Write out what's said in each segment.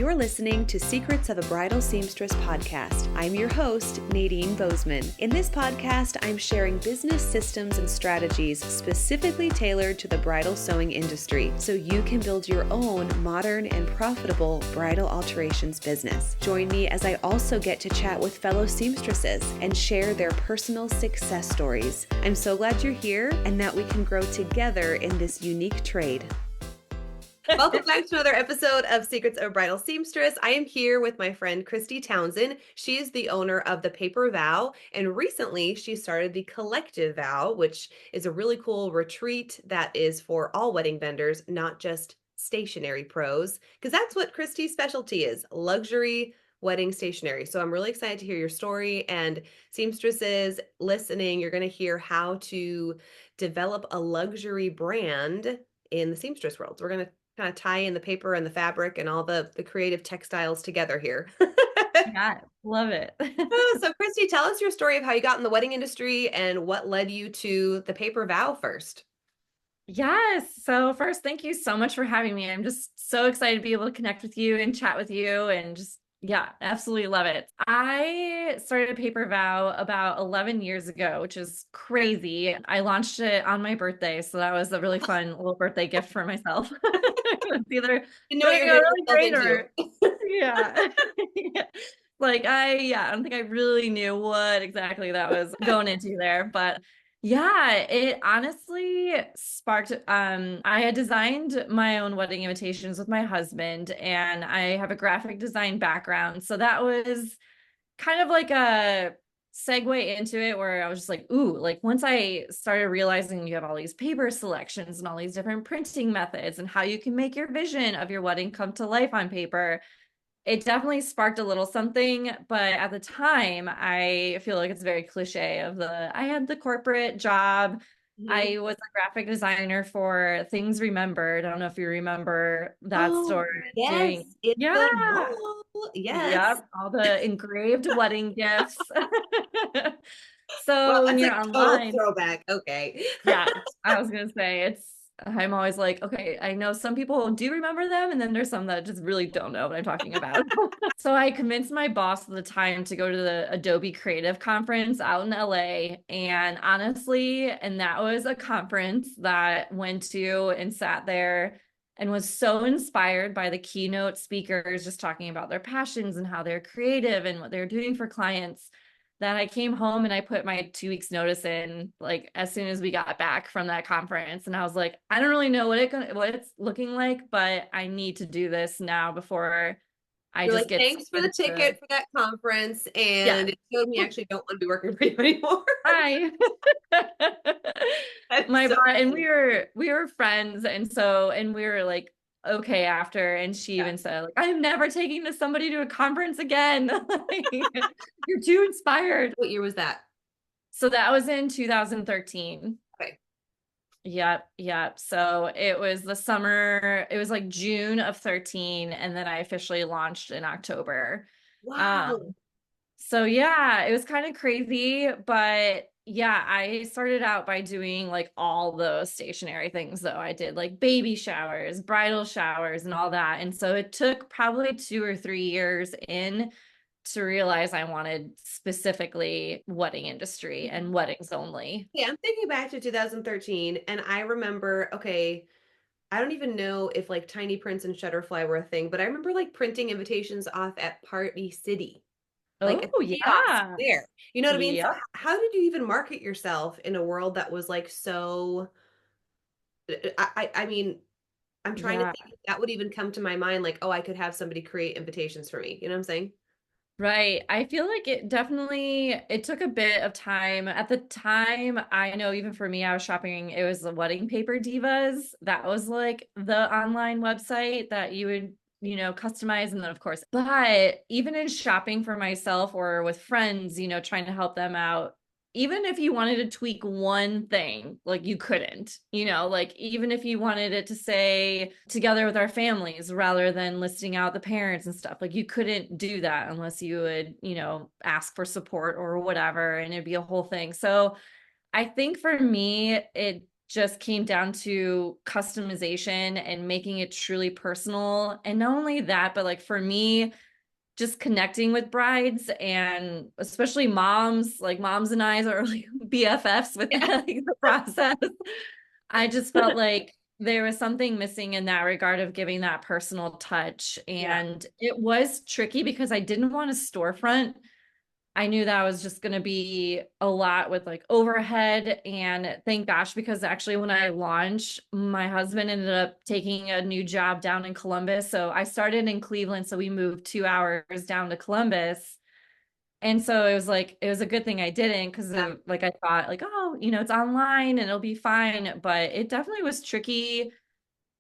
You're listening to Secrets of a Bridal Seamstress podcast. I'm your host, Nadine Bozeman. In this podcast, I'm sharing business systems and strategies specifically tailored to the bridal sewing industry so you can build your own modern and profitable bridal alterations business. Join me as I also get to chat with fellow seamstresses and share their personal success stories. I'm so glad you're here and that we can grow together in this unique trade. Welcome back to another episode of Secrets of a Bridal Seamstress. I am here with my friend Christy Townsend. She is the owner of the Paper Vow, and recently she started the Collective Vow, which is a really cool retreat that is for all wedding vendors, not just stationery pros, because that's what Christy's specialty is, luxury wedding stationery. So I'm really excited to hear your story, and seamstresses listening, you're going to hear how to develop a luxury brand in the seamstress world. So we're going to kind of tie in the paper and the fabric and all the creative textiles together here. Yeah, love it. So Christy, tell us your story of how you got in the wedding industry and what led you to the Paper Vow first. Yes. So first, thank you so much for having me. I'm just so excited to be able to connect with you and chat with you and just, yeah, absolutely love it. I started Paper Vow about 11 years ago, which is crazy. I launched it on my birthday. So that was a really fun little birthday gift for myself. It's either You know what going you're to go getting really yourself great into. or yeah. Like I don't think I really knew what exactly that was going into there, but yeah, it honestly sparked I had designed my own wedding invitations with my husband, and I have a graphic design background. So that was kind of like a segue into it where I was just like, ooh, like once I started realizing you have all these paper selections and all these different printing methods and how you can make your vision of your wedding come to life on paper, it definitely sparked a little something. But at the time, I feel like it's very cliche of I had the corporate job. Mhm. I was a graphic designer for Things Remembered. I don't know if you remember that Oh, store yes, doing, in yeah, the mall. Yes. yep, all the engraved wedding gifts. Well, So when that's you're like total online, throwback. Okay. yeah, I was gonna say I'm always like, okay, I know some people do remember them, and then there's some that just really don't know what I'm talking about. So I convinced my boss at the time to go to the Adobe Creative Conference out in LA. And honestly, and that was a conference that went to and sat there and was so inspired by the keynote speakers just talking about their passions and how they're creative and what they're doing for clients, that I came home and I put my 2 weeks notice in, like as soon as we got back from that conference. And I was like, I don't really know what it's looking like, but I need to do this now before I You're just like, get thanks for the into, ticket for that conference. yeah, And it showed me I actually don't want to be working for you anymore. I That's my so boss, and funny. we were friends, and we were like okay after, and she Yeah. even said like, I'm never taking this somebody to a conference again. Like, you're too inspired. What year was that? So that was in 2013. Okay. Yep. So it was the summer, it was like June of 13, and then I officially launched in October. Wow. Um, so yeah, it was kind of crazy, but yeah, I started out by doing like all those stationery things though. I did like baby showers, bridal showers, and all that. And so it took probably 2 or 3 years in to realize I wanted specifically wedding industry and weddings only. Yeah, I'm thinking back to 2013, and I remember, okay, I don't even know if like tiny prints and Shutterfly were a thing, but I remember like printing invitations off at Party City, like at Oh, the kiosk yeah. there. You know what I mean? So Yep. how did you even market yourself in a world that was like so I mean, I'm trying to Yeah. think if that would even come to my mind, like, oh, I could have somebody create invitations for me. You know what I'm saying? Right. I feel like it took a bit of time. At the time, I know even for me, I was shopping, it was the Wedding Paper Divas. That was like the online website that you would, customize. And then, of course, but even in shopping for myself or with friends, trying to help them out, even if you wanted to tweak one thing, like you couldn't, like even if you wanted it to say together with our families rather than listing out the parents and stuff, like you couldn't do that unless you would, ask for support or whatever, and it'd be a whole thing. So I think for me, it just came down to customization and making it truly personal. And not only that, but like for me, just connecting with brides and especially moms, like moms and I are like BFFs with Yeah. like, the process. I just felt like there was something missing in that regard of giving that personal touch. Yeah. And it was tricky because I didn't want a storefront. I knew that was just going to be a lot with like overhead. And thank gosh, because actually, when I launched, my husband ended up taking a new job down in Columbus. So I started in Cleveland. So we moved 2 hours down to Columbus. And so it was like, it was a good thing I didn't because Yeah. like I thought, like, oh, it's online and it'll be fine. But it definitely was tricky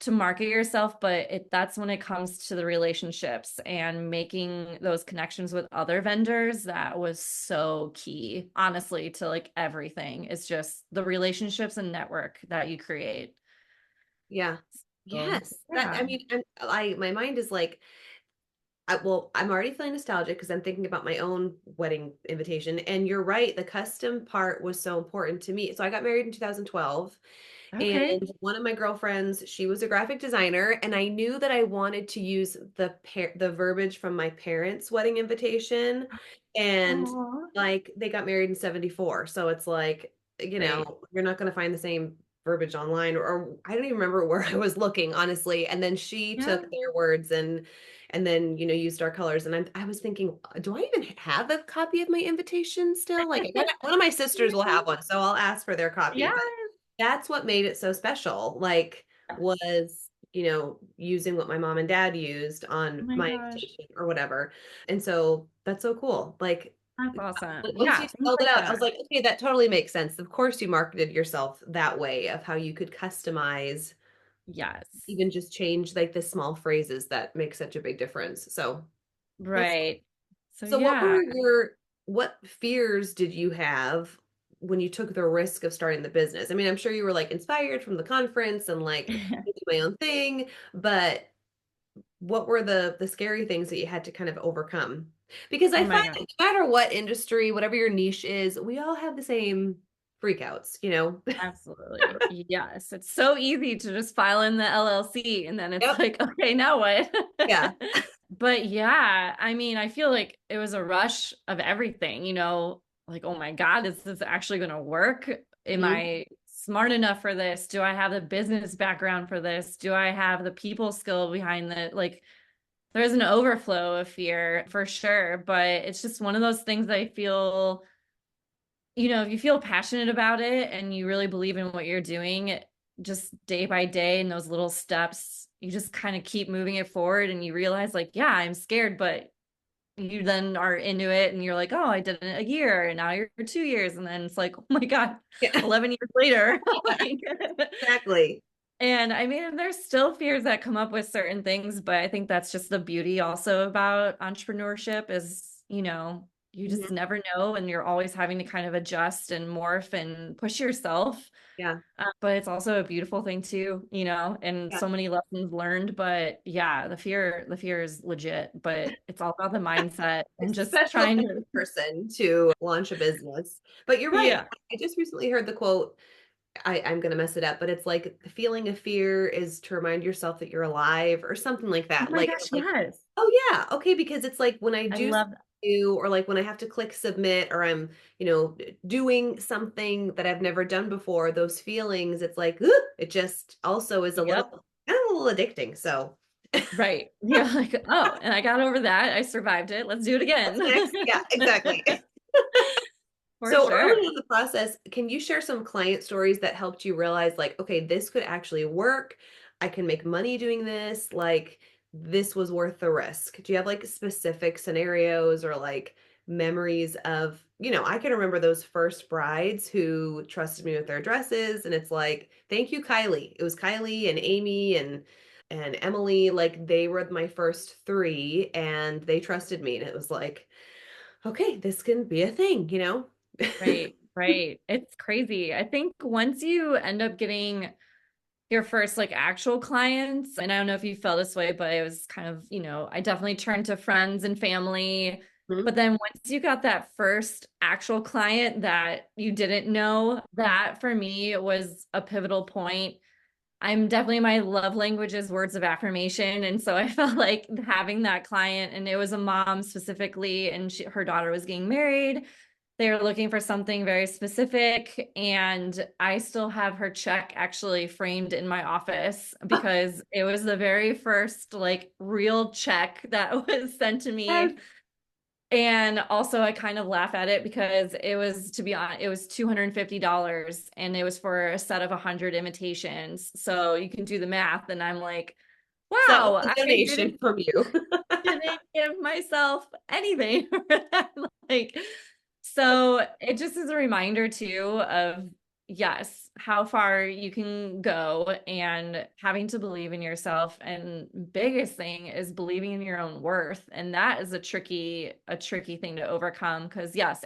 to market yourself, but that's when it comes to the relationships and making those connections with other vendors. That was so key, honestly, to like everything. It's just the relationships and network that you create. Yeah. So Yes. That, yeah. I mean, my mind is like, I'm already feeling nostalgic because I'm thinking about my own wedding invitation. And you're right, the custom part was so important to me. So I got married in 2012. And Okay. one of my girlfriends, she was a graphic designer, and I knew that I wanted to use the verbiage from my parents' wedding invitation. And Oh, like they got married in 74. So it's like, right. you're not going to find the same verbiage online, or I don't even remember where I was looking, honestly. And then she Yeah. took their words and then used our colors. And I was thinking, do I even have a copy of my invitation still? Like one of my sisters will have one, so I'll ask for their copy. Yeah. That's what made it so special, like, was, using what my mom and dad used Oh on my my gosh. invitation or whatever. And so that's so cool. Like, That's awesome. once you Yeah. Things spelled it like out, I was that. like, okay, that totally makes sense. Of course, you marketed yourself that way, of how you could customize, Yes. even just change like the small phrases that make such a big difference. So that's Right. So so what yeah. were what fears did you have when you took the risk of starting the business? I mean, I'm sure you were like inspired from the conference and like do my own thing, but what were the scary things that you had to kind of overcome? Because I Oh my find God. that no matter what industry, whatever your niche is, we all have the same freakouts, you know? Absolutely. Yes. It's so easy to just file in the LLC and then it's Yep. like, okay, now what? Yeah. But yeah, I mean, I feel like it was a rush of everything, like, oh my God, is this actually going to work? Am Mhm. I smart enough for this? Do I have the business background for this? Do I have the people skill behind the like there's an overflow of fear for sure, but it's just one of those things that I feel if you feel passionate about it and you really believe in what you're doing, just day by day and those little steps, you just kind of keep moving it forward and you realize like, yeah, I'm scared, but you then are into it and you're like, oh, I did it a year and now you're 2 years. And then it's like, oh my God, Yeah. 11 years later. Like, Exactly. and I mean, there's still fears that come up with certain things, but I think that's just the beauty also about entrepreneurship is, you just Mhm. never know and you're always having to kind of adjust and morph and push yourself. Yeah. But it's also a beautiful thing too, and Yeah. so many lessons learned. But yeah, the fear is legit, but it's all about the mindset and It's a just special trying type to, of person to launch a business. But you're right. yeah. I just recently heard the quote, I'm gonna mess it up, but it's like the feeling of fear is to remind yourself that you're alive or something like Oh that. my Like, gosh, like, yes. oh yeah, okay, because it's like when I I do something love that. new, or like when I have to click submit, or I'm, doing something that I've never done before, those feelings, it's like, "Ugh," it just also is a little Yep. kind of a little addicting. So Right. Yeah. Like, oh, and I got over that. I survived it. Let's do it what's again. next? Yeah, exactly. For So sure. early in the process, can you share some client stories that helped you realize, like, okay, this could actually work. I can make money doing this. Like, this was worth the risk. Do you have like specific scenarios or like memories of, I can remember those first brides who trusted me with their dresses, and it's like, thank you, Kylie. It was Kylie and Amy and Emily. Like, they were my first three, and they trusted me, and it was like, okay, this can be a thing. Right. Right. It's crazy. I think once you end up getting your first like actual clients, and I don't know if you felt this way, but it was kind of, I definitely turned to friends and family But then once you got that first actual client that you didn't know, that for me was a pivotal point. I'm definitely, my love language is words of affirmation. And so I felt like having that client, and it was a mom specifically, and her daughter was getting married. They were looking for something very specific. And I still have her check actually framed in my office because it was the very first like real check that was sent to Yes. me. And also I kind of laugh at it because it was, to be honest, it was $250 and it was for a set of 100 invitations. So you can do the math. And I'm like, So that was wow, a I donation from you. didn't give myself anything for that. Like, so it just is a reminder too of, yes, how far you can go and having to believe in yourself. And biggest thing is believing in your own worth. And that is a tricky thing to overcome. Because yes,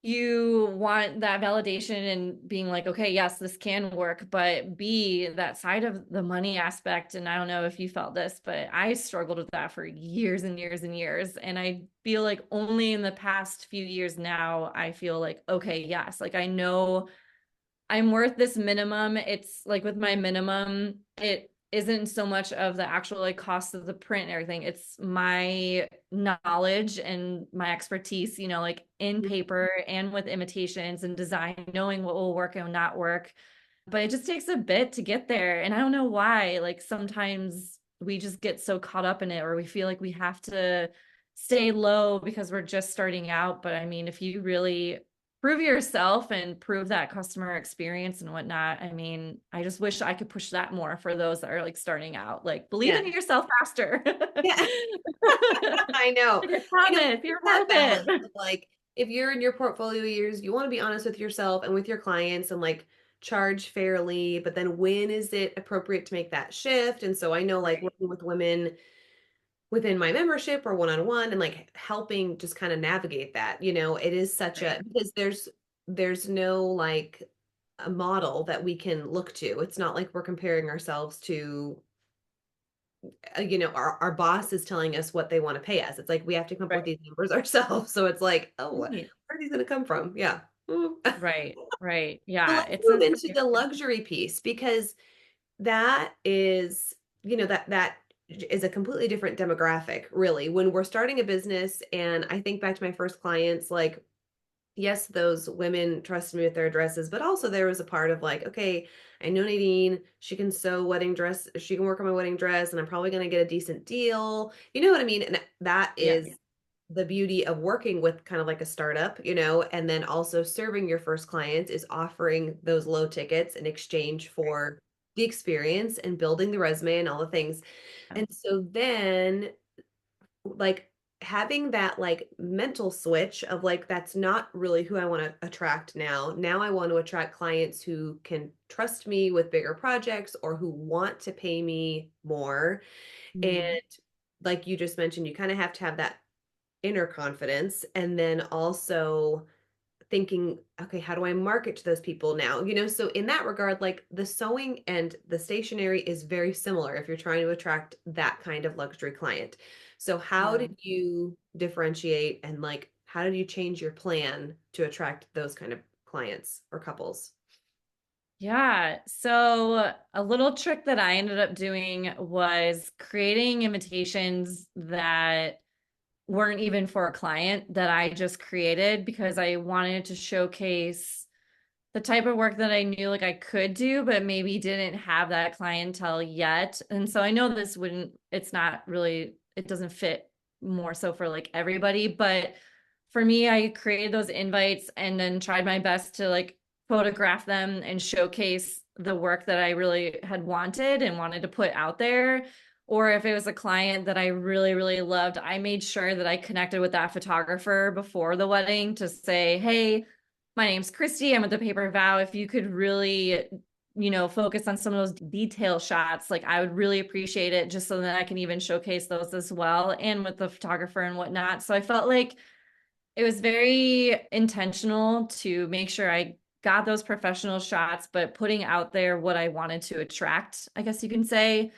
you want that validation and being like, okay, yes, this can work, but B, that side of the money aspect. And I don't know if you felt this, but I struggled with that for years and years and years. And I feel like only in the past few years now, I feel like, okay, yes, like I know I'm worth this minimum. It's like with my minimum, it isn't so much of the actual like cost of the print and everything. It's my knowledge and my expertise, like in paper and with imitations and design, knowing what will work and not work. But it just takes a bit to get there. And I don't know why, like sometimes we just get so caught up in it, or we feel like we have to stay low because we're just starting out. But I mean, if you really prove yourself and prove that customer experience and whatnot, I mean, I just wish I could push that more for those that are like starting out. Like, believe Yeah. in yourself faster. Yeah. I know. Like, I promise It's you're that worth balance it. of like, if you're in your portfolio years, you want to be honest with yourself and with your clients and like charge fairly, but then when is it appropriate to make that shift? And so I know like Right. working with women within my membership or one-on-one and like helping just kind of navigate that, it is such a, Right. because there's no like a model that we can look to. It's not like we're comparing ourselves to our boss is telling us what they want to pay us. It's like we have to come up with Right. these numbers ourselves. So it's like, oh, where Right. are these going to come from? Yeah. Mm. Right. Right. But Yeah. let's It's move a into the luxury piece because that is, that is a completely different demographic, really. When we're starting a business, and I think back to my first clients, like yes, those women trusted me with their dresses, but also there was a part of like, okay, I know Nadine, she can sew wedding dress, she can work on my wedding dress, and I'm probably going to get a decent deal. You know what I mean? And that yeah. is the beauty of working with kind of like a startup, and then also serving your first clients is offering those low tickets in exchange for the experience and building the resume and all the things. And so then like having that like mental switch of like that's not really who I want to attract now. Now I want to attract clients who can trust me with bigger projects or who want to pay me more. And Mhm. like you just mentioned, you kind of have to have that inner confidence and then also thinking, okay, how do I market to those people now? So in that regard, like the sewing and the stationery is very similar if you're trying to attract that kind of luxury client. So how Yeah. did you differentiate and like how did you change your plan to attract those kind of clients or couples? Yeah. So a little trick that I ended up doing was creating invitations that weren't even for a client, that I just created because I wanted to showcase the type of work that I knew like I could do, but maybe didn't have that clientele yet. And so I know it's not really, it doesn't fit more so for like everybody, but for me, I created those invites and then tried my best to like photograph them and showcase the work that I really had wanted and wanted to put out there. Or if it was a client that I really, really loved, I made sure that I connected with that photographer before the wedding to say, hey, my name's Christy. I'm with the Paper Vow. If you could really, focus on some of those detail shots, like I would really appreciate it just so that I can even showcase those as well and with the photographer and whatnot. So I felt like it was very intentional to make sure I got those professional shots, but putting out there what I wanted to attract, I guess you can say.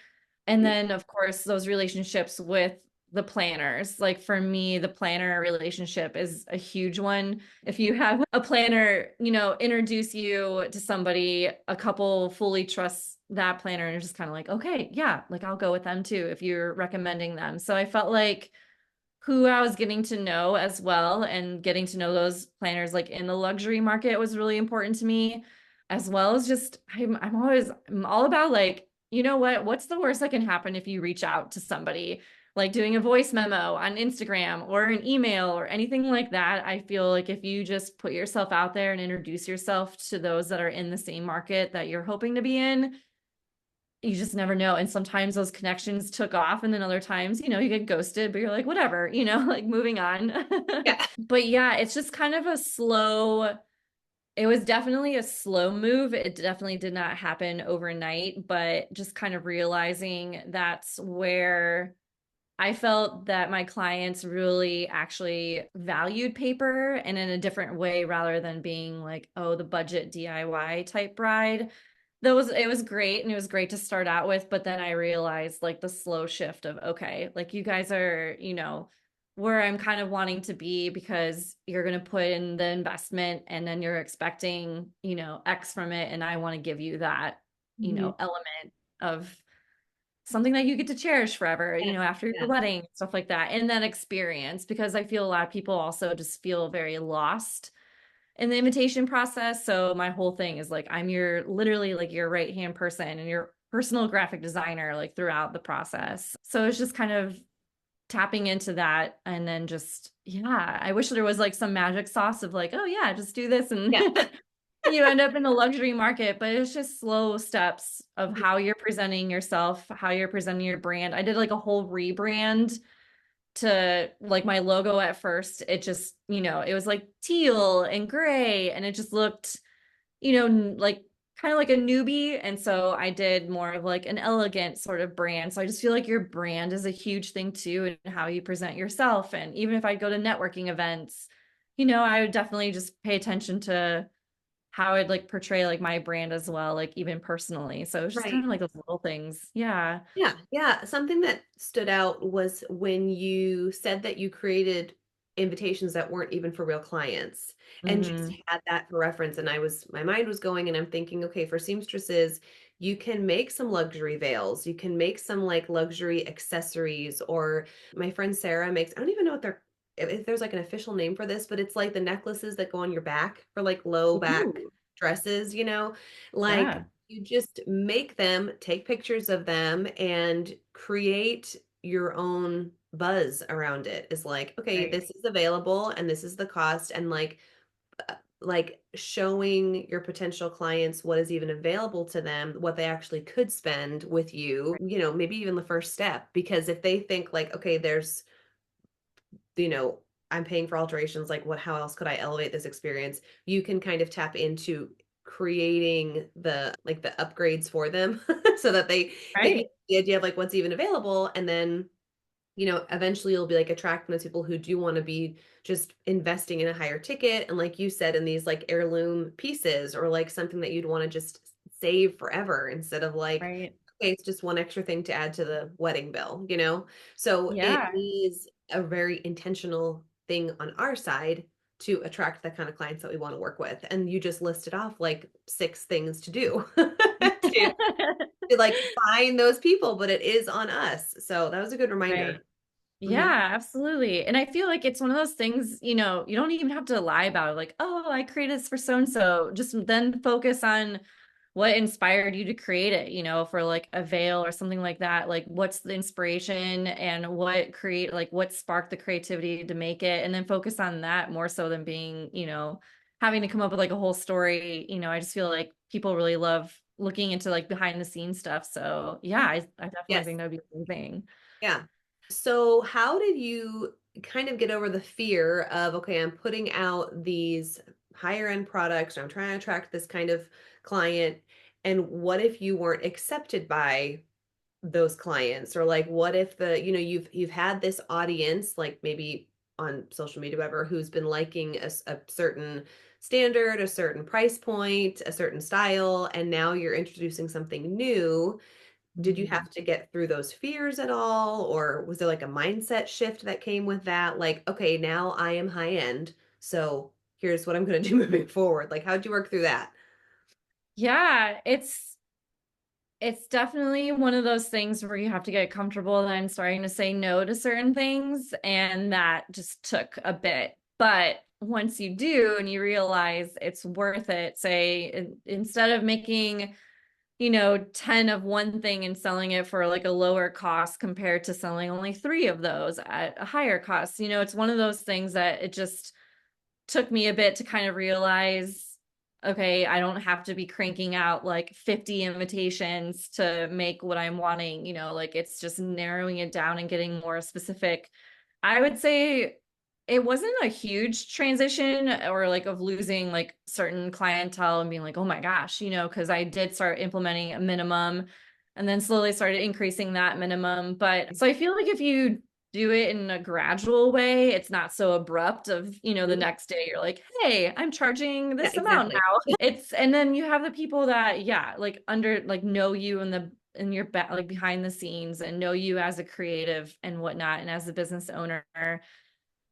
And then, of course, those relationships with the planners. Like for me, the planner relationship is a huge one. If you have a planner, introduce you to somebody, a couple fully trusts that planner and you're just kind of like, okay, yeah, like I'll go with them too if you're recommending them. So I felt like who I was getting to know as well and getting to know those planners like in the luxury market was really important to me, as well as just I'm all about like, what's the worst that can happen if you reach out to somebody, like doing a voice memo on Instagram or an email or anything like that. I feel like if you just put yourself out there and introduce yourself to those that are in the same market that you're hoping to be in, you just never know. And sometimes those connections took off, and then other times, you get ghosted, but you're like, whatever, like moving on. Yeah. But yeah, it's just kind of it was definitely a slow move. It definitely did not happen overnight, but just kind of realizing that's where I felt that my clients really actually valued paper and in a different way rather than being like, oh, the budget DIY type bride. It was great, and it was great to start out with, but then I realized like the slow shift of, okay, like you guys are, where I'm kind of wanting to be, because you're going to put in the investment and then you're expecting, X from it. And I want to give you that, Mhm. element of something that you get to cherish forever, Yeah. after Yeah. your wedding, stuff like that. And that experience, because I feel a lot of people also just feel very lost in the invitation process. So my whole thing is like, I'm literally like your right hand person and your personal graphic designer, like throughout the process. So it's just kind of tapping into that. And then just, yeah, I wish there was like some magic sauce of like, oh yeah, just do this and Yeah. you end up in the luxury market. But it's just slow steps of how you're presenting yourself, how you're presenting your brand. I did like a whole rebrand to like my logo. At first it just, it was like teal and gray, and it just looked, like kind of like a newbie. And so I did more of like an elegant sort of brand. So I just feel like your brand is a huge thing too, and how you present yourself. And even if I go to networking events, I would definitely just pay attention to how I'd like portray like my brand as well, like even personally. So it's just kind Right. of like those little things. Yeah. Yeah, yeah. Something that stood out was when you said that you created invitations that weren't even for real clients and just Hmm. had that for reference. And my mind was going and I'm thinking, okay, for seamstresses, you can make some luxury veils, you can make some like luxury accessories, or my friend Sarah makes, I don't even know what they're, if there's like an official name for this, but it's like the necklaces that go on your back for like low back Ooh, dresses, like yeah. you just make them, take pictures of them, and create your own buzz around it. Is like, okay, Right. this is available and this is the cost, and like showing your potential clients what is even available to them, what they actually could spend with you, maybe even the first step. Because if they think like, okay, there's you know, I'm paying for alterations, like how else could I elevate this experience? You can kind of tap into creating the upgrades for them so that they get Right. the idea of like what's even available. And then, eventually you'll be like attracting those people who do want to be just investing in a higher ticket. And like you said, in these like heirloom pieces, or like something that you'd want to just save forever instead of like, Right. okay, it's just one extra thing to add to the wedding bill. So it Yeah. is a very intentional thing on our side to attract the kind of clients that we want to work with. And you just listed off like 6 things to do to like find those people, but it is on us. So that was a good Right. reminder. Mhm. Yeah, absolutely. And I feel like it's one of those things, you don't even have to lie about it. Like, oh, I created this for so and so. Just then focus on what inspired you to create it, for like a veil or something like that. Like, what's the inspiration and what sparked the creativity to make it? And then focus on that more so than being, having to come up with like a whole story. I just feel like people really love looking into like behind the scenes stuff. So yeah, I definitely Yes. think that'd be a good thing. Yeah. So how did you kind of get over the fear of, okay, I'm putting out these higher end products, I'm trying to attract this kind of client, and what if you weren't accepted by those clients? Or like what if you've had this audience, like maybe on social media, whatever, who's been liking a certain standard, a certain price point, a certain style, and now you're introducing something new did you Mm. have to get through those fears at all? Or was there like a mindset shift that came with that? Like, okay, now I am high end. So here's what I'm going to do moving forward. Like, how'd you work through that? Yeah, it's definitely one of those things where you have to get comfortable then starting to say no to certain things, and that just took a bit. But once you do and you realize it's worth it, say instead of making 10 of one thing and selling it for like a lower cost compared to selling only three of those at a higher cost. It's one of those things that it just took me a bit to kind of realize, okay, I don't have to be cranking out like 50 invitations to make what I'm wanting, like it's just narrowing it down and getting more specific. I would say it wasn't a huge transition or like of losing like certain clientele and being like, oh my gosh, because I did start implementing a minimum and then slowly started increasing that minimum. But so I feel like if you do it in a gradual way, it's not so abrupt of, the Mhm. next day you're like, hey, I'm charging Yeah, this amount exactly. now. And then you have the people that, yeah, like know you in your back, like behind the scenes and know you as a creative and whatnot. And as a business owner,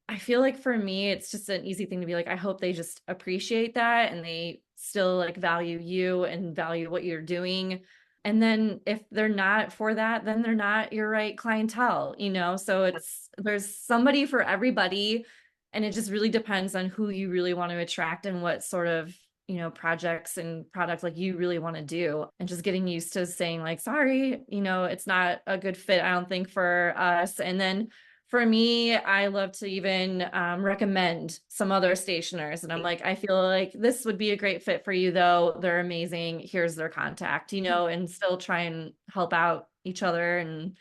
I feel like for me, it's just an easy thing to be like, I hope they just appreciate that and they still like value you and value what you're doing. And then if they're not for that, then they're not your right clientele, So there's somebody for everybody. And it just really depends on who you really want to attract and what sort of, projects and products like you really want to do. And just getting used to saying like, sorry, it's not a good fit, I don't think, for us. And then for me, I love to even recommend some other stationers. And I'm like, I feel like this would be a great fit for you, though. They're amazing. Here's their contact, and still try and help out each other and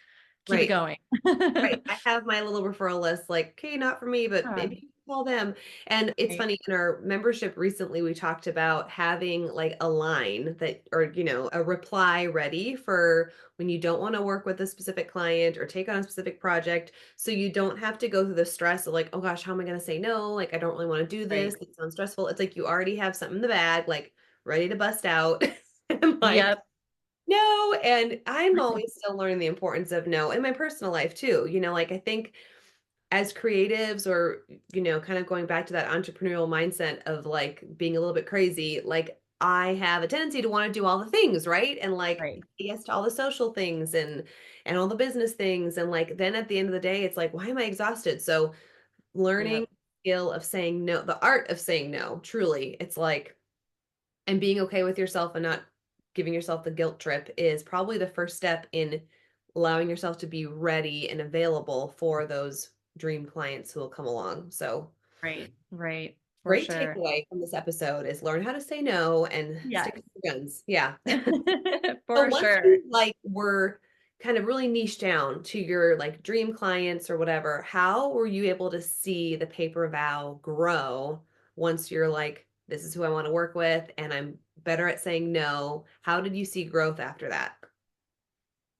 keep it Right. going. Right. I have my little referral list, like, okay, not for me, but Yeah, maybe you can call them. And it's right, funny, in our membership recently, we talked about having like a line that, or, a reply ready for when you don't want to work with a specific client or take on a specific project. So you don't have to go through the stress of like, oh gosh, how am I going to say no? Like, I don't really want to do this. right. It sounds stressful. It's like you already have something in the bag, like ready to bust out. And like, Yep. no, and I'm always still learning the importance of no in my personal life too. Like I think as creatives or, kind of going back to that entrepreneurial mindset of like being a little bit crazy, like I have a tendency to want to do all the things, right? And like Right. yes to all the social things and all the business things. And like then at the end of the day, it's like, why am I exhausted? So learning Yep. skill of saying no, the art of saying no, truly, it's like and being okay with yourself and not giving yourself the guilt trip is probably the first step in allowing yourself to be ready and available for those dream clients who will come along. So, Right. Right. For great sure. takeaway from this episode is learn how to say no and stick Yes. to your guns. Yeah. So For once sure. you like were kind of really niche down to your like dream clients or whatever, how were you able to see the paper vow grow once you're like, this is who I want to work with and I'm better at saying no? How did you see growth after that?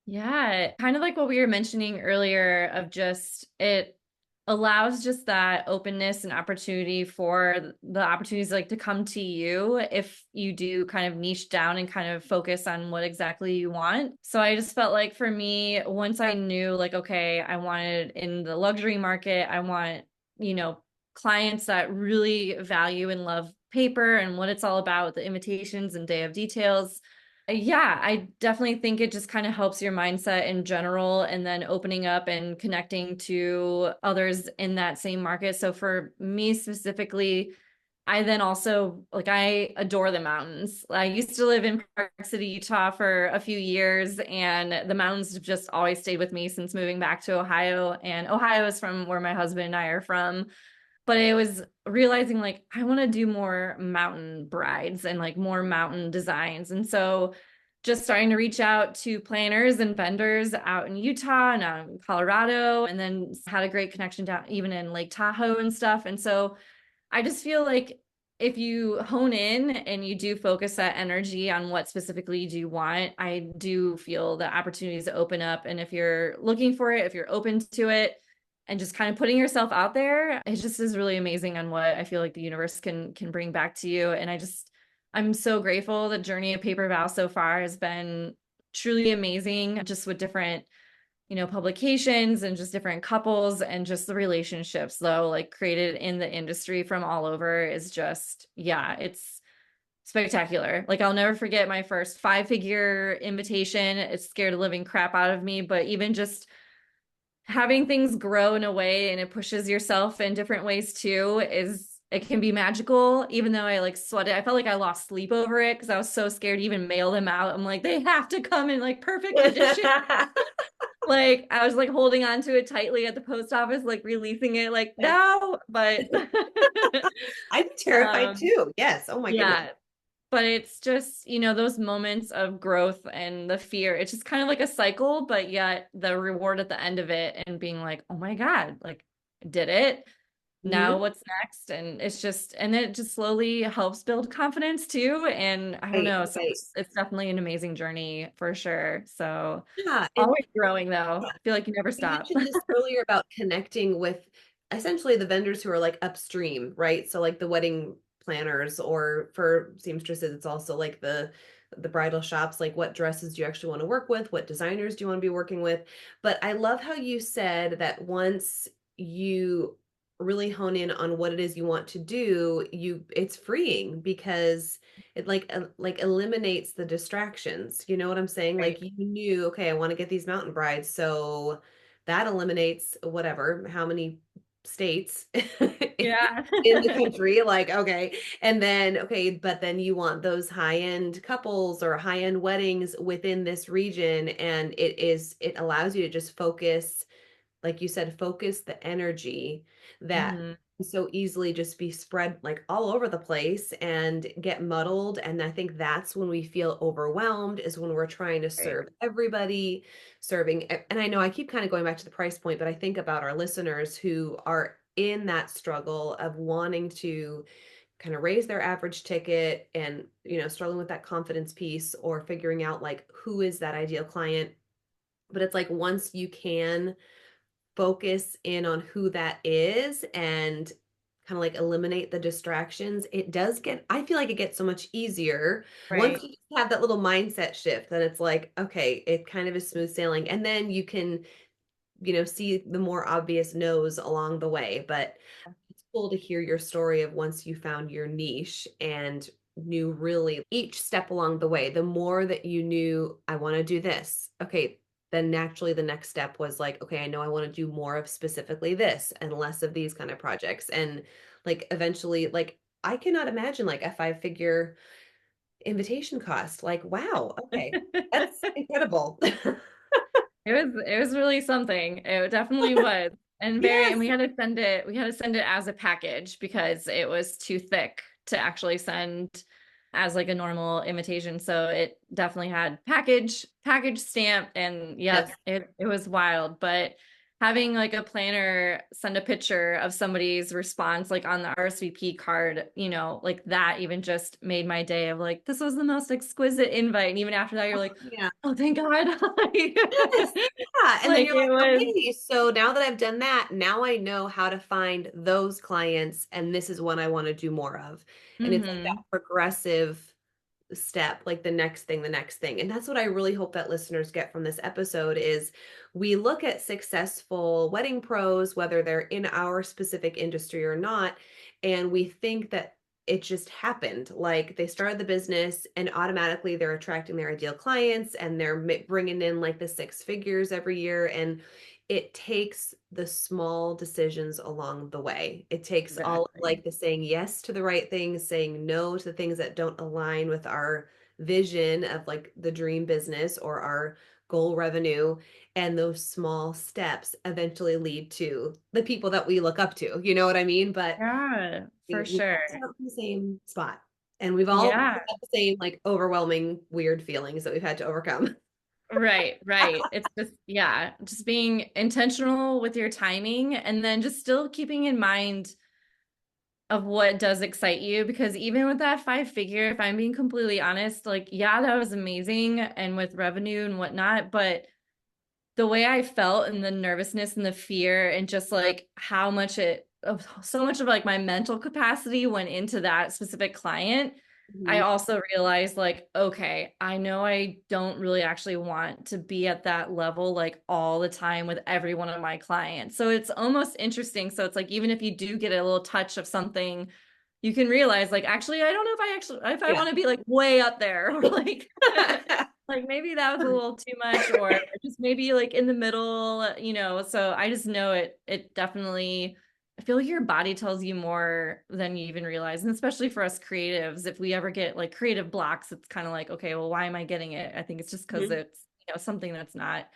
Yeah, kind of like what we were mentioning earlier of just it allows just that openness and opportunity for the opportunities like to come to you if you do kind of niche down and kind of focus on what exactly you want. So I just felt like for me, once I knew like, okay, I wanted in the luxury market, I want, you know, clients that really value and love paper and what it's all about, the invitations and day of details. Yeah, I definitely think it just kind of helps your mindset in general and then opening up and connecting to others in that same market. So for me specifically, I then also like I adore the mountains. I used to live in Park City, Utah for a few years, and the mountains have just always stayed with me since moving back to Ohio. And Ohio is from where my husband and I are from, but it was realizing like I want to do more mountain brides and like more mountain designs. And so just starting to reach out to planners and vendors out in Utah and out in Colorado, and then had a great connection down even in Lake Tahoe and stuff. And so I just feel like if you hone in and you do focus that energy on what specifically you do want, I do feel the opportunities open up. And if you're looking for it, if you're open to it, and just kind of putting yourself out there, it just is really amazing on what I feel like the universe can bring back to you. And I'm so grateful. The journey of Paper Vow so far has been truly amazing just with different, publications and just different couples, and just the relationships though, like created in the industry from all over is just, yeah, it's spectacular. Like I'll never forget my first 5-figure invitation. It scared the living crap out of me, but even just having things grow in a way and it pushes yourself in different ways too is it can be magical. Even though I like sweated, I felt like I lost sleep over it because I was so scared to even mail them out. I'm like, they have to come in like perfect condition. Like I was like holding on to it tightly at the post office, like releasing it like Yes. no, but I'd be terrified um too. Yes. Oh my goodness. yeah, but it's just, those moments of growth and the fear. It's just kind of like a cycle, but yet the reward at the end of it and being like, oh my God, like did it. Now Mhm. what's next? And it's just, and it just slowly helps build confidence too. And I don't Right, know. So right. it's definitely an amazing journey for sure. So Yeah. And always growing though. yeah, I feel like you never you stop. mentioned this earlier about connecting with essentially the vendors who are like upstream, right? So like the wedding planners, or for seamstresses, it's also like the bridal shops, like what dresses do you actually want to work with? What designers do you want to be working with? But I love how you said that once you really hone in on what it is you want to do, it's freeing because it like eliminates the distractions. You know what I'm saying? Right. Like you knew, okay, I want to get these mountain brides, so that eliminates whatever, how many states Yeah. in the country, like, okay. And then, okay, but then you want those high-end couples or high-end weddings within this region, and it allows you to just focus, like you said, focus the energy that hmm can so easily just be spread like all over the place and get muddled. And I think that's when we feel overwhelmed, is when we're trying to Right. serve everybody, and I know I keep kind of going back to the price point, but I think about our listeners who are in that struggle of wanting to kind of raise their average ticket and, struggling with that confidence piece, or figuring out like who is that ideal client. But it's like once you can focus in on who that is and kind of like eliminate the distractions, it does get, I feel like it gets so much easier once Right. you have that little mindset shift, that it's like, okay, it kind of is smooth sailing. And then you can, see the more obvious no's along the way. But it's cool to hear your story of once you found your niche and knew really each step along the way, the more that you knew, I want to do this. Okay, then naturally the next step was like, okay, I know I want to do more of specifically this and less of these kind of projects. And like eventually, like I cannot imagine like a 5-figure invitation cost. Like, wow, okay, that's incredible. It was really something. It definitely was. And Yes. we had to send it as a package because it was too thick to actually send as like a normal invitation. So it definitely had package stamp, and Yes. yep, it was wild. But having like a planner send a picture of somebody's response like on the RSVP card, like that even just made my day of like, this was the most exquisite invite. And even after that, you're like, Yeah. oh, thank God. Yes. Yeah. And then Like you're it like, was, okay, so now that I've done that, now I know how to find those clients, and this is what I want to do more of. And it's like that hmm progressive step, like the next thing, the next thing. And that's what I really hope that listeners get from this episode is we look at successful wedding pros, whether they're in our specific industry or not, and we think that it just happened. Like they started the business and automatically they're attracting their ideal clients and they're bringing in like the 6 figures every year. And it takes the small decisions along the way. It takes all of exactly. like the saying yes to the right things, saying no to the things that don't align with our vision of like the dream business or our goal revenue. And those small steps eventually lead to the people that we look up to. You know what I mean? But Yeah, for we all sure. start from the same spot. And we've all Yeah, had the same like overwhelming, weird feelings that we've had to overcome. right, right. It's just, yeah, just being intentional with your timing and then just still keeping in mind of what does excite you. Because even with that 5-figure, if I'm being completely honest, like, yeah, that was amazing and with revenue and whatnot, but the way I felt and the nervousness and the fear and just like so much of like my mental capacity went into that specific client. I Mhm. also realized like, okay, I know I don't really actually want to be at that level like all the time with every one of my clients. So it's almost interesting. So it's like, even if you do get a little touch of something, you can realize like, actually, I don't know if I Yeah. want to be like way up there or like, like maybe that was a little too much or just maybe like in the middle, so I just know it definitely, I feel like your body tells you more than you even realize. And especially for us creatives, if we ever get like creative blocks, it's kind of like, okay, well, why am I getting it? I think it's just because Mhm. it's, something that's not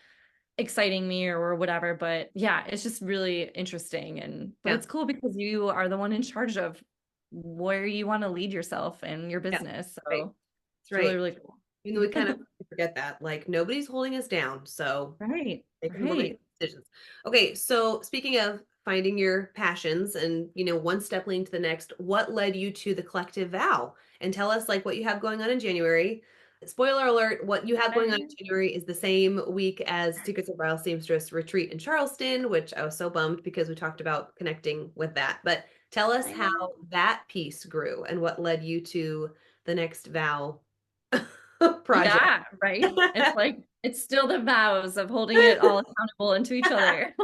exciting me or whatever. But yeah, it's just really interesting. But Yeah. it's cool because you are the one in charge of where you want to lead yourself and your Yeah. business. Right. So That's it's really, right. really cool. Even though we kind of forget that, like nobody's holding us down. So Right, we're making right. decisions. Okay, so speaking of finding your passions and one step leading to the next, what led you to the collective vow? And tell us like what you have going on in January. Spoiler alert, what you have going on in January is the same week as Secrets of Bridal Seamstress retreat in Charleston, which I was so bummed because we talked about connecting with that. But tell us I how know. that piece grew and what led you to the next vow project. Yeah, right. It's like it's still the vows of holding it all accountable into each other.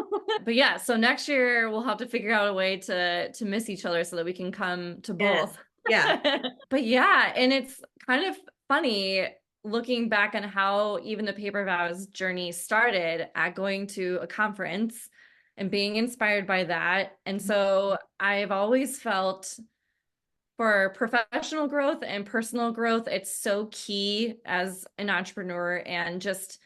But yeah, so next year we'll have to figure out a way to miss each other so that we can come to Yes. both. Yeah. But yeah, and it's kind of funny looking back on how even the paper vows journey started at going to a conference and being inspired by that. And so I've always felt for professional growth and personal growth, it's so key as an entrepreneur and just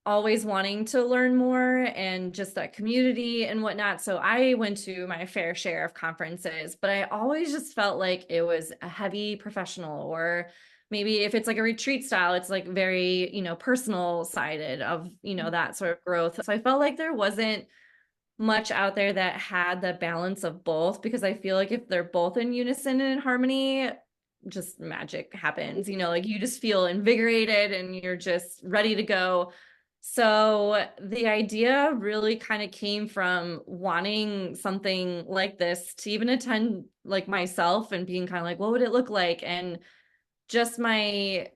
always wanting to learn more and just that community and whatnot. So I went to my fair share of conferences, but I always just felt like it was a heavy professional, or maybe if it's like a retreat style, it's like very, personal sided of, that sort of growth. So I felt like there wasn't much out there that had the balance of both, because I feel like if they're both in unison and in harmony, just magic happens, like you just feel invigorated and you're just ready to go. So the idea really kind of came from wanting something like this to even attend like myself and being kind of like, what would it look like? And just I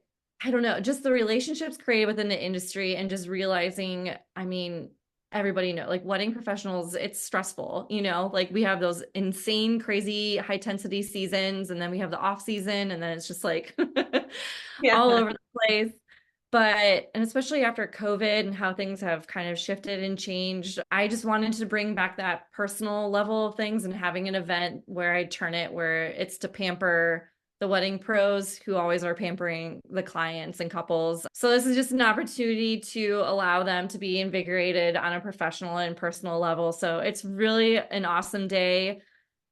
don't know, just the relationships created within the industry and just realizing, I mean, everybody know like wedding professionals, it's stressful, like we have those insane, crazy high intensity seasons, and then we have the off season, and then it's just like Yeah. all over the place. And especially after COVID and how things have kind of shifted and changed, I just wanted to bring back that personal level of things and having an event where I turn it where it's to pamper the wedding pros who always are pampering the clients and couples. So this is just an opportunity to allow them to be invigorated on a professional and personal level. So it's really an awesome day.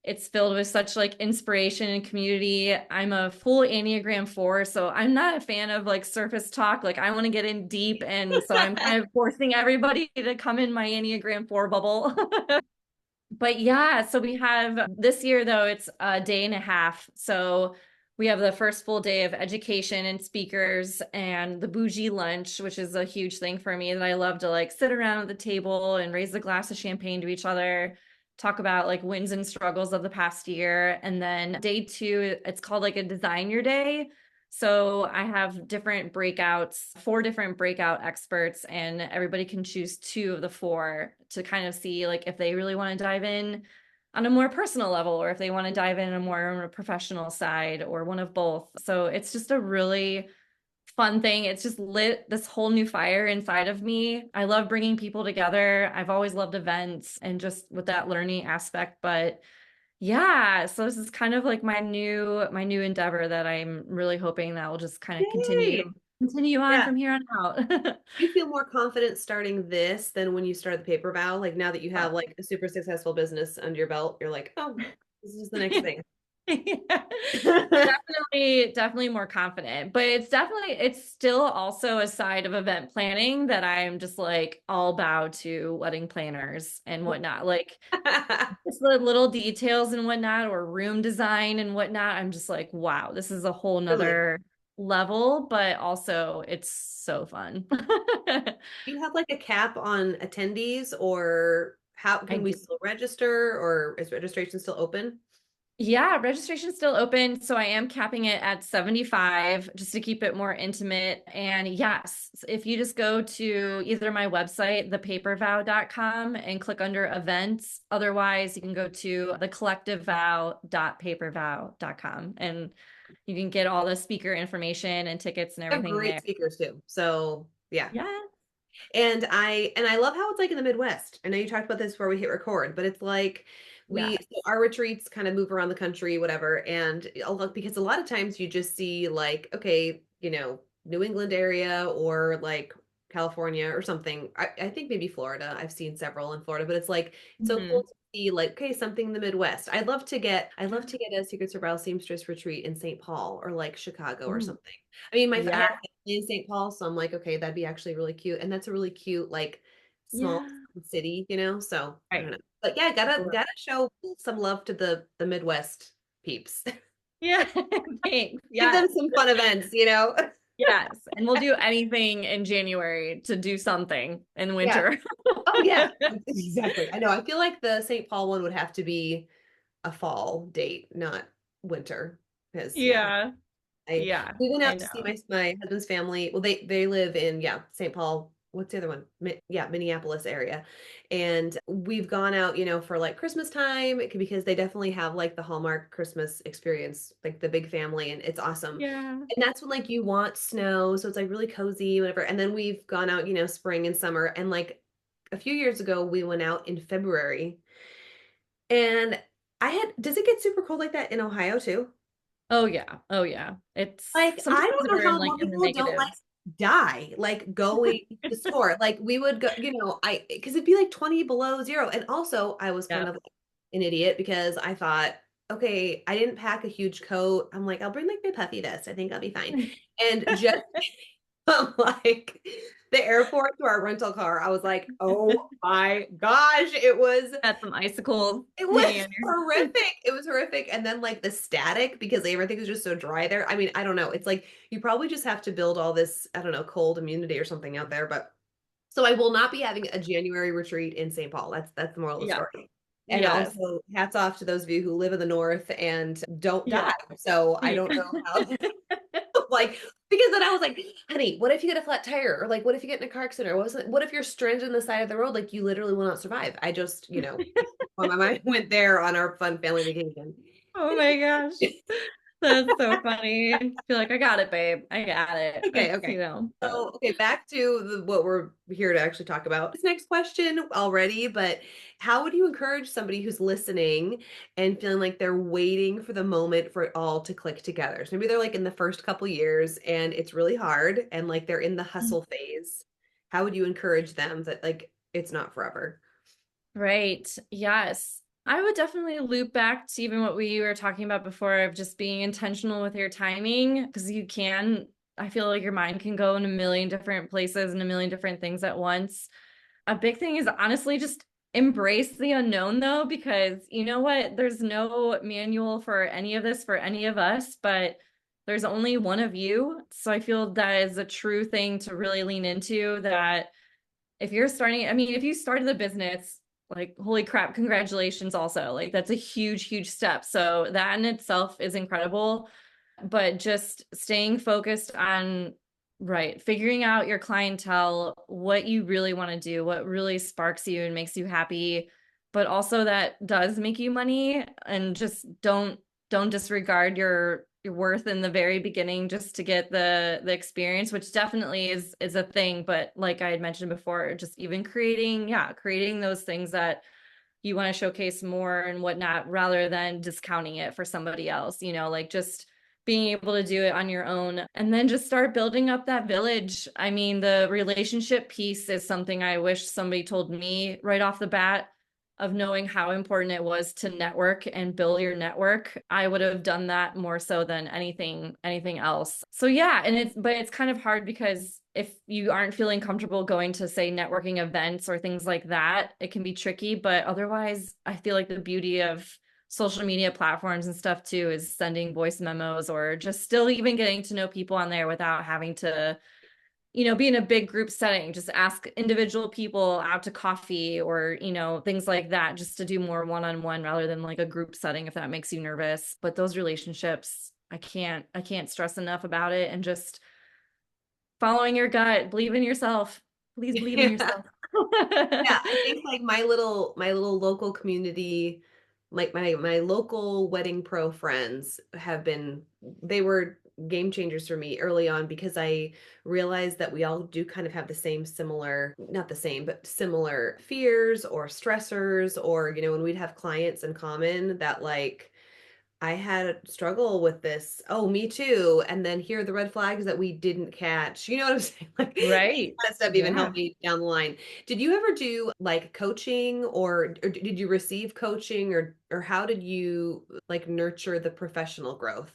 It's filled with such like inspiration and community. I'm a full Enneagram 4, so I'm not a fan of like surface talk. Like I want to get in deep. And so I'm kind of forcing everybody to come in my Enneagram 4 bubble. But yeah, so we have this year though, it's a day and a half. So we have the first full day of education and speakers and the bougie lunch, which is a huge thing for me, that I love to like sit around at the table and raise a glass of champagne to each other, talk about like wins and struggles of the past year. And then day 2, it's called like a design your day. So I have different breakouts, 4 different breakout experts, and everybody can choose 2 of the 4 to kind of see like if they really want to dive in on a more personal level, or if they want to dive in a more on a professional side, or one of both. So it's just a really fun thing. It's just lit this whole new fire inside of me. I love bringing people together. I've always loved events and just with that learning aspect, but yeah, so this is kind of like my new endeavor that I'm really hoping that will just kind of continue Yay. continue on Yeah. from here on out. You feel more confident starting this than when you started the paper vow? Like now that you have like a super successful business under your belt, you're like, oh, this is the next thing. Yeah. Definitely more confident, but it's still also a side of event planning that I'm just like all bow to wedding planners and whatnot. Like just the little details and whatnot, or room design and whatnot. I'm just like, wow, this is a whole Really? nother level, but also it's so fun. Do you have like a cap on attendees or how I can we do. still register or is registration still open? Yeah, registration's still open. So I am capping it at 75 just to keep it more intimate. And yes, if you just go to either my website, thepapervow.com, and click under events. Otherwise, you can go to thecollectivevow.papervow.com and you can get all the speaker information and tickets and They have everything great there. speakers too. So yeah. Yeah. And I love how it's like in the Midwest. I know you talked about this before we hit record, but it's like Yeah. so our retreats kind of move around the country, whatever. And because a lot of times you just see like, okay, New England area or like California or something. I think maybe Florida. I've seen several in Florida, but it's like it's so cool Mhm. to see like, okay, something in the Midwest. I'd love to get a Secrets of Bridal Seamstress retreat in St. Paul or like Chicago or Ooh, something. I mean, I yeah. have family in St. Paul, so I'm like, okay, that'd be actually really cute. And that's a really cute, like small Yeah. city, so I don't Right. know. But yeah, gotta show some love to the Midwest peeps. Yeah. Thanks. Give Yeah. them some fun events. Yes, and we'll do anything in January to do something in Yeah. winter. Oh yeah, exactly. I know. I feel like the St. Paul one would have to be a fall date, not winter. Because yeah, Yeah, I yeah, we went I out to see know. my husband's family. Well, they live in St. Paul. What's the other one? Minneapolis area. And we've gone out, for like Christmas time because they definitely have like the Hallmark Christmas experience, like the big family, and it's awesome. Yeah, And that's when like you want snow, so it's like really cozy, whatever. And then we've gone out, spring and summer, and like a few years ago we went out in February, and does it get super cold like that in Ohio too? oh yeah, oh yeah. It's Like, I sometimes don't know we're in how like more in the people don't like negative. die, like going to the store. Like we would go, because it'd be like 20 below zero. And also I was kind Yeah. of like an idiot because I thought, okay, I didn't pack a huge coat. I'm like, I'll bring like my puffy vest. I think I'll be fine. And just from like the airport to our rental car, I was like, oh my gosh, Got some icicles it hanging was on your horrific. It was horrific. And then like the static because everything was just so dry there. I mean, I don't know. It's like you probably just have to build all this, I don't know, cold immunity or something out there. But so I will not be having a January retreat in St. Paul. That's the moral of the Yeah. story. And Yes. also hats off to those of you who live in the north and don't die. Yeah. So I Yeah. don't know how like because then I was like, honey, what if you get a flat tire? Or like what if you get in a car accident? Or what if you're stranded on the side of the road? Like you literally will not survive. I just, well, my mind went there on our fun family vacation. Oh my gosh. That's so funny. I feel like I got it, babe. I got it. Okay, It's, okay. so. So, okay, back to what we're here to actually talk about. This next question already, but how would you encourage somebody who's listening and feeling like they're waiting for the moment for it all to click together? So maybe they're like in the first couple years and it's really hard and like they're in the hustle phase. How would you encourage them that like it's not forever? Right. Yes. I would definitely loop back to even what we were talking about before of just being intentional with your timing because I feel like your mind can go in a million different places and a million different things at once. A big thing is honestly just embrace the unknown though, because you know what? There's no manual for any of this for any of us, but there's only one of you. So I feel that is a true thing to really lean into that if you're starting, I mean, if you started the business, like, holy crap, congratulations also. Like, that's a huge, huge step. So that in itself is incredible. But just staying focused on, right, figuring out your clientele, what you really want to do, what really sparks you and makes you happy, but also that does make you money and just don't disregard your worth in the very beginning just to get the experience, which definitely is a thing. But like I had mentioned before, just even creating those things that you want to showcase more and whatnot, rather than discounting it for somebody else, like just being able to do it on your own and then just start building up that village. I mean, the relationship piece is something I wish somebody told me right off the bat of knowing how important it was to network and build your network. I would have done that more so than anything else. So yeah, and it's kind of hard because if you aren't feeling comfortable going to say networking events or things like that, it can be tricky, but otherwise I feel like the beauty of social media platforms and stuff too is sending voice memos or just still even getting to know people on there without having to be in a big group setting, just ask individual people out to coffee or, things like that, just to do more one-on-one rather than like a group setting, if that makes you nervous. But those relationships, I can't stress enough about it. And just following your gut, believe in yourself. Please believe in Yeah. yourself. Yeah, I think like my little local community, like my local wedding pro friends they were game changers for me early on because I realized that we all do kind of have the same similar, not the same, but similar fears or stressors, or when we'd have clients in common that like I had a struggle with this. Oh, me too. And then here are the red flags that we didn't catch. You know what I'm saying? Like Right. that stuff even Yeah. helped me down the line. Did you ever do like coaching, or did you receive coaching, or how did you like nurture the professional growth?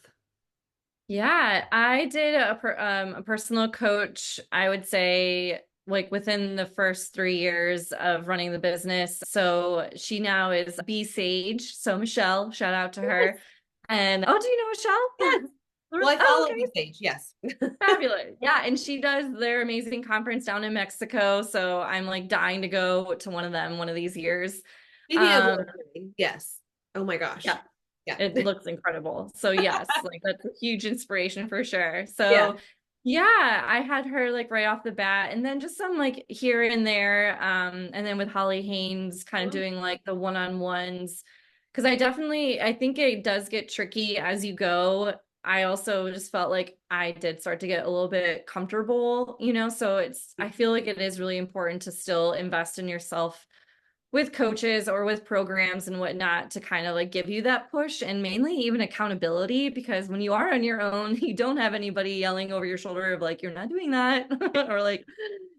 Yeah, I did a personal coach, I would say, like within the first 3 years of running the business. So she now is B Sage. So Michelle, shout out to Yes, her. And oh, do you know yes. Michelle? Well, I Oh, follow okay. the stage. Yes. Fabulous. Yeah, and she does their amazing conference down in Mexico. So I'm like dying to go to one of them one of these years. Speaking of Um, learning, yes. Oh my yeah. gosh. Yeah. It looks incredible. So yes, like that's a huge inspiration for sure. Yeah. So yeah, I had her like right off the bat and then just some like here and there. And then with Holly Haynes kind of doing like the one-on-ones. Cause I think it does get tricky as you go. I also just felt like I did start to get a little bit comfortable, so I feel like it is really important to still invest in yourself with coaches or with programs and whatnot to kind of like give you that push and mainly even accountability, because when you are on your own, you don't have anybody yelling over your shoulder of like, you're not doing that or like,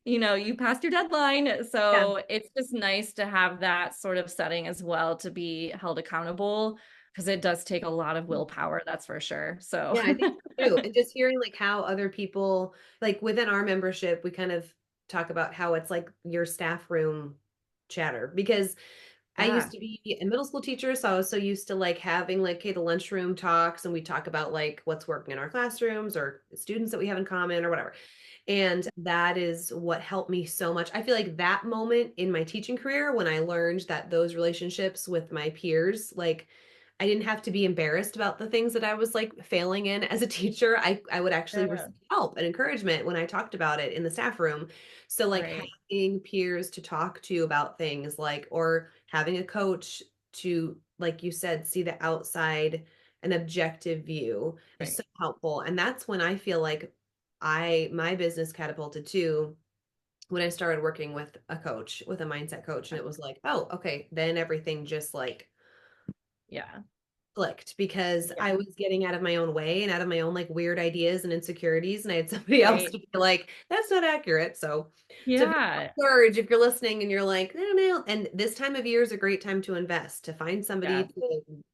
you passed your deadline. Yeah. So it's just nice to have that sort of setting as well to be held accountable because it does take a lot of willpower, that's for sure. So Yeah, I think so too. And just hearing like how other people, like within our membership, we kind of talk about how it's like your staff room chatter, because I used yeah, to be a middle school teacher, so I was so used to like having like, okay, the lunchroom talks, and we talk about like what's working in our classrooms or students that we have in common or whatever. And that is what helped me so much. I feel like that moment in my teaching career when I learned that those relationships with my peers, like I didn't have to be embarrassed about the things that I was like failing in as a teacher. I would actually yeah, receive help and encouragement when I talked about it in the staff room. So like right, having peers to talk to about things, like, or having a coach to, like you said, see the outside, an objective view is right, so helpful. And that's when I feel like my business catapulted too, when I started working with a coach, with a mindset coach, and it was like, oh, okay, then everything just like yeah, clicked, because yeah, I was getting out of my own way and out of my own like weird ideas and insecurities, and I had somebody else right, to be like, that's not accurate. So if yeah, you're Surge, if you're listening and you're like, no, no, and this time of year is a great time to invest, to find somebody yeah.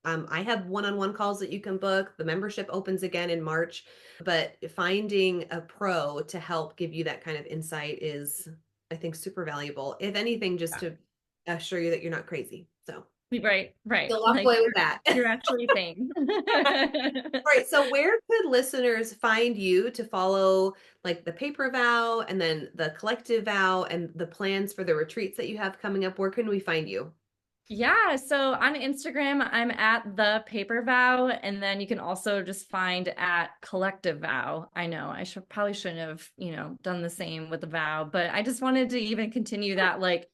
to, I have one-on-one calls that you can book. The membership opens again in March, but finding a pro to help give you that kind of insight is, I think, super valuable. If anything, just to assure you that you're not crazy. So Right, right. you'll walk Like away with that. you're actually sane. All right, so where could listeners find you to follow like the paper vow and then the collective vow and the plans for the retreats that you have coming up? Where can we find you? Yeah, so on Instagram, I'm at the paper vow, and then you can also just find at collective vow. I know I probably shouldn't have, done the same with the vow, but I just wanted to even continue that, like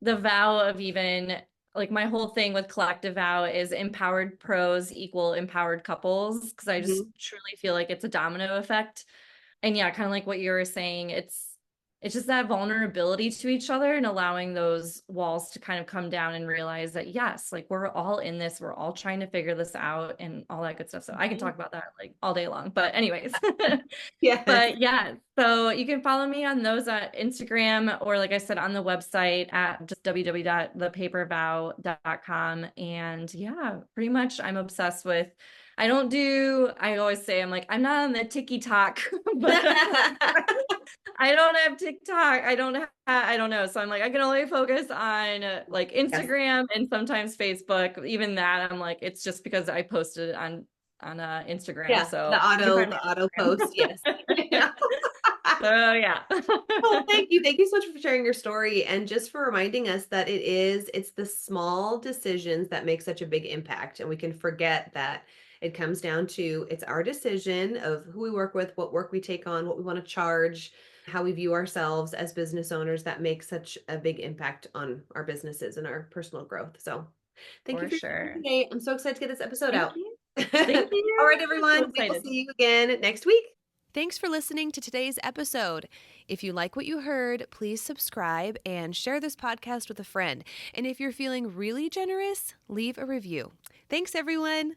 the vow of even like my whole thing with collective vow is empowered pros equal empowered couples, because I just Mhm. truly feel like it's a domino effect. And yeah, kind of like what you were saying, it's just that vulnerability to each other and allowing those walls to kind of come down and realize that yes, like we're all in this, we're all trying to figure this out and all that good stuff. So I can talk about that like all day long, but anyways. Yes. But yeah, so you can follow me on those on Instagram, or like I said, on the website at just www.thepapervow.com. And yeah, pretty much I'm obsessed with, I always say, I'm like, I'm not on the TikTok, but I don't have TikTok. I don't know. So I'm like, I can only focus on like Yes. Instagram and sometimes Facebook. Even that, I'm like, it's just because I posted on Instagram. Yeah, So the you can auto find the me auto on post, yes. Instagram. Yeah. So yeah. Well, thank you. Thank you so much for sharing your story and just for reminding us that it's the small decisions that make such a big impact. And we can forget that it comes down to it's our decision of who we work with, what work we take on, what we want to charge, how we view ourselves as business owners that make such a big impact on our businesses and our personal growth. So thank you For for sharing sure. today. I'm so excited to get this episode Thank out. you. Thank All right, you. So everyone. We will excited. see you again next week. Thanks for listening to today's episode. If you like what you heard, please subscribe and share this podcast with a friend. And if you're feeling really generous, leave a review. Thanks, everyone.